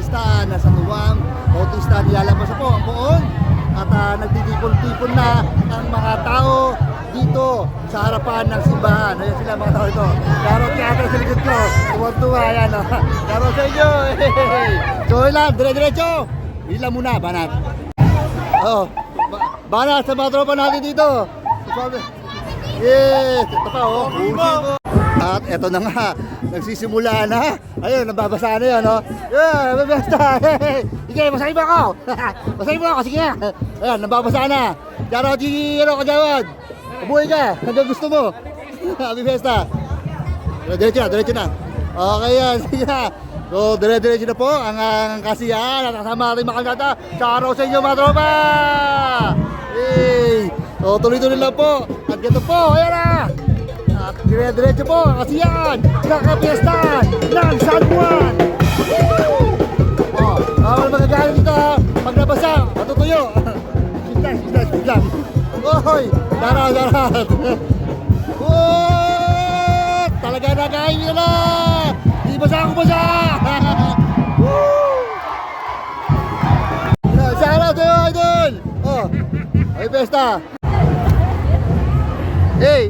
pista na San Juan Bautista. Nilalabas po ang poon at nagtitipon-tipon na ang mga tao dito sa harapan ng simbahan. Ayan sila mga tao ito. Karot kaya sa likod ko. Tuwag-tuwa, ayan o. Karot sa inyo. So ilan, dire-diretso. Ilan muna, banat. Oh, banat sa mga tropa natin dito. Yes, ito pa oh. At eto na nga, nagsisimula na. Ayun, nababasa na yan, no? Yeah, nababasa. Sige, basahin mo ako. Basahin mo ako, sige nga. Ayan, nababasa na. Dara, Gigi, ano, kagawad. Mabuhay ka, hanggang gusto mo. Happy Fiesta. Diretso na. Okay yan, sige na. So, diretso na po ang kasiyahan. At kasama natin makagata sa araw sa inyo, mga tropa. Hey! So, tuloy-tuloy lang po. At ganito po, ayan na. At dire-diretso po, kasiyahan, kakapiestahan ng San Juan. Oh, bawal magagalit dito ha. Pag nabasa, matutuyo. Siglang. Oy, darat. Oh, talaga nakain nyo na. Di basa ako basa. Sana tayo, idol. Oh, ay pesta. Hey!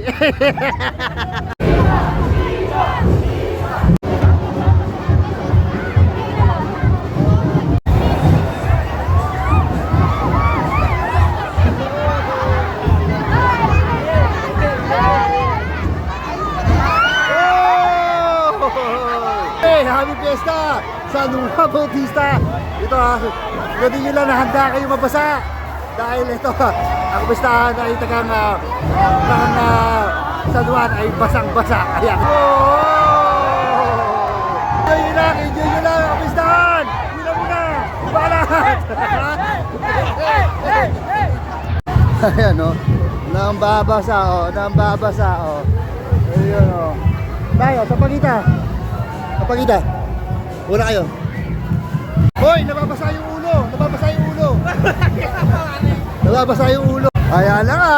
Happy Fiesta! San Juan Bautista! Ito ha, hindi nyo lang nahanda kayo mabasa dahil ito, ang pistahan ay tagang San Juan ay basang-basa. Ayan. Enjoy nyo lang ang pistahan! Hila muna! Balat! Ayan o, nambabasa o, ayun o. Tayo, sa pagita. Una kayo. Hoy, nababasa yung ulo. Ayan na nga.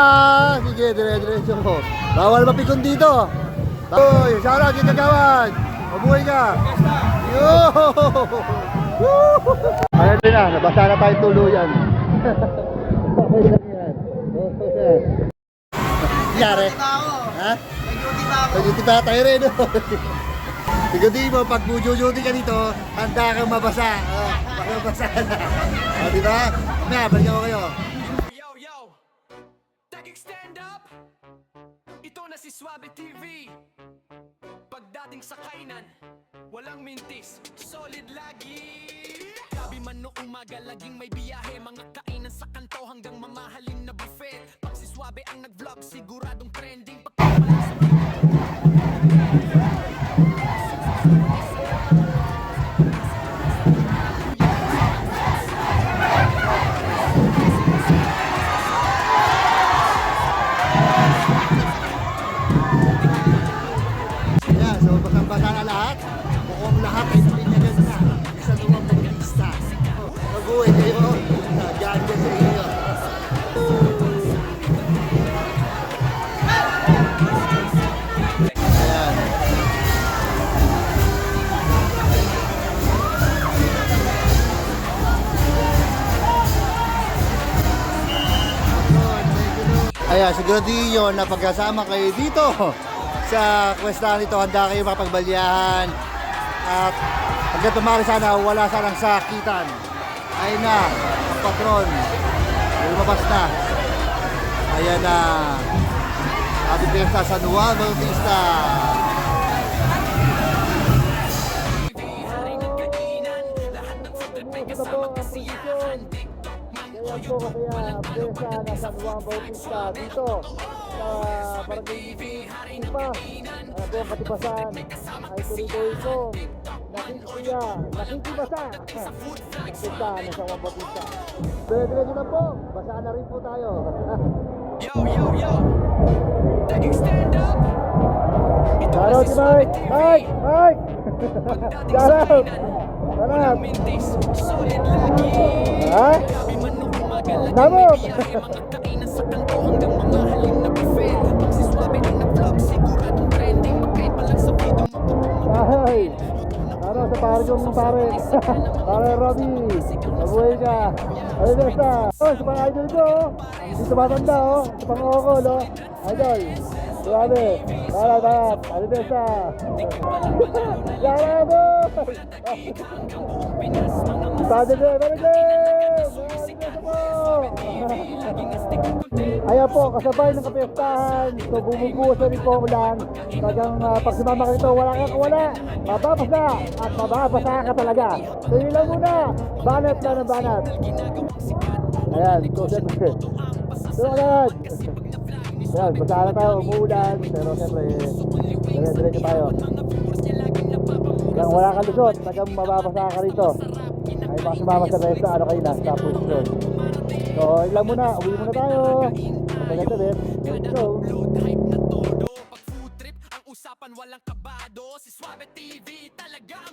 Sige, dire-diretso ko. Bawal mapikon dito. Hoy, shoutout yung kagawad. Mabuhay ka. Yo! Ayan din na, nabasa na tayong tuluyan. Yari. Ha? Nag-duty pa tayo rin. Sigudi mo, pag duty ka dito, handa kang mabasa. Mabasa na. Diba? May balik ako kayo. Yo! Tagig stand up! Ito na si Suave TV. Pagdating sa kainan, walang mintis, solid lagi. Gabi man noong umaga, laging may biyahe. Mga kainan sa kanto hanggang mamahalin na buffet. Pag si Suave ang nag-vlog, siguradong trending. Basang-basa na lahat. Mukhang lahat ay napinyagan na. Sa Juan Bautista. Mabuhay kayo. Diyan sa inyo. Ayan. Ayan, siguro na pagkasama kayo dito sa kwestahan ito, handa kayo makapagbalyahan at hanggang tumari sana wala sanang sakitan. Ayun na ang patron, lumabas na. Ayan na, Happy Fiesta San Juan Bautista. Ito po ang posisyon. Ayan po kaya Fiesta na San Juan Bautista dito sa Barangay Ipa, buong Katibasan ay tuloy-tuloy kong nakikibasa Fiesta na San Juan Bautista. Dire-diretso na po, basa na rin po tayo. Yo! Tagig stand up! Ito na Shoutout si si Suave Mike! TV. Mike! Pagdating sa Shoutout! kainan, walang mintis, solid lagi. Ha? Gabi man noong umaga, laging Namo! may biyahe. Mga kainan sa kanto hanggang mamahalin na buffet. Pag si Suave ang nag-vlog, siguradong trending. Magkait pa lang sa video, Ay! Ano sa Margong pare. Pare Robby. Mabuhay ka. Ano besta? Oh, sa mga idol ko. Hindi tumatanda oh. Sa pang-okol oh. Idol. Grabe. Balat. Ano besta? Yara mo. Padre, ayan po, kasabay ng kapistahan. So bumubuo sa rin po ulan. Tagang pag sumama ka nito, wala kang wala. Mababasa at mababasa ka talaga. So yun lang muna. Banat na ng banat. Ayan, so siyempre. So agad. Ayan, basa na tayo, umuulan. Pero siyempre, dire-diretso tayo. Kung wala kang lusot, tagang mababasa ka rito. Ay baka sumama sa resta, ano kayo na, sa position. So, yun lang muna, uwi muna tayo. Maganda din. Let's go. Upload hype na todo. Pag food trip, ang usapan walang kabado. Si Suave TV talaga